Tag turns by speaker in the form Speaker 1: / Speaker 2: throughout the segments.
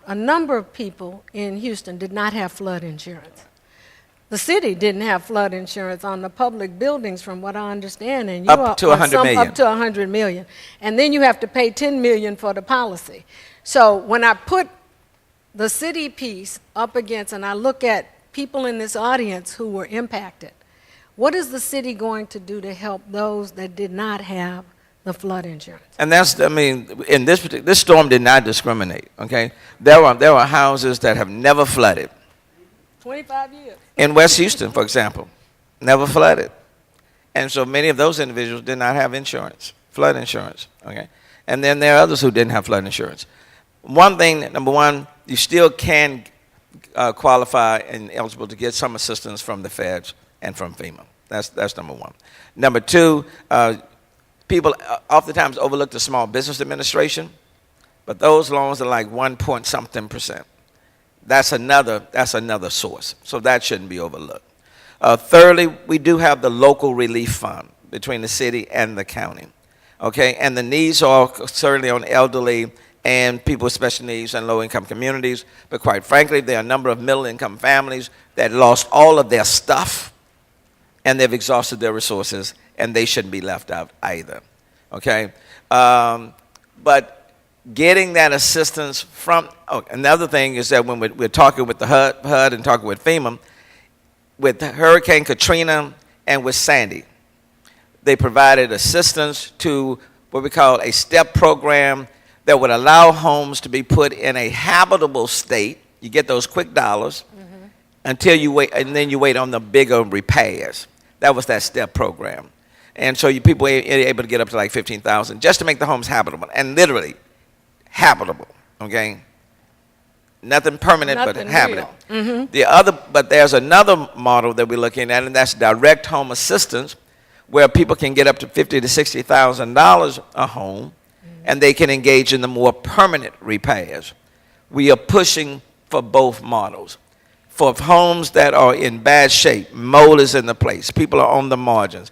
Speaker 1: a number of people in Houston did not have flood insurance. The city didn't have flood insurance on the public buildings, from what I understand, and
Speaker 2: up to $100 million.
Speaker 1: Up to $100 million, and then you have to pay $10 million for the policy. So when I put the city piece up against, and I look at people in this audience who were impacted, what is the city going to do to help those that did not have the flood insurance?
Speaker 2: And that's, I mean, in this storm did not discriminate. Okay, there were houses that have never flooded.
Speaker 1: 25 years.
Speaker 2: In West Houston, for example, never flooded. And so many of those individuals did not have insurance, flood insurance, okay? And then there are others who didn't have flood insurance. One thing, number one, you still can qualify and eligible to get some assistance from the feds and from FEMA. That's number one. Number two, people oftentimes overlook the Small Business Administration, but those loans are like 1-point-something%. That's another source, so that shouldn't be overlooked. Thirdly, we do have the local relief fund between the city and the county, okay? And the needs are certainly on elderly and people with special needs and low-income communities, but quite frankly, there are a number of middle-income families that lost all of their stuff, and they've exhausted their resources, and they shouldn't be left out either, okay? But getting that assistance from, another thing is that when we're talking with the HUD and talking with FEMA, with Hurricane Katrina and with Sandy, they provided assistance to what we call a STEP program that would allow homes to be put in a habitable state. You get those quick dollars until you wait, and then you wait on the bigger repairs. That was that STEP program. And so people were able to get up to like $15,000 just to make the homes habitable, and literally habitable, okay? Nothing permanent, but habitable. But there's another model that we're looking at, and that's direct home assistance, where people can get up to $50,000 to $60,000 a home, and they can engage in the more permanent repairs. We are pushing for both models. For homes that are in bad shape, mold is in the place, people are on the margins,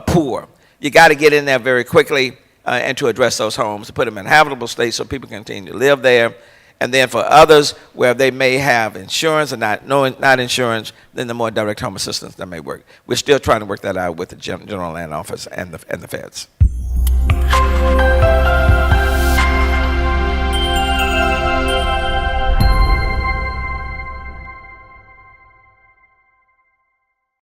Speaker 2: poor, you got to get in there very quickly and to address those homes, to put them in habitable state so people continue to live there. And then for others where they may have insurance or not insurance, then the more direct home assistance that may work. We're still trying to work that out with the General Land Office and the feds.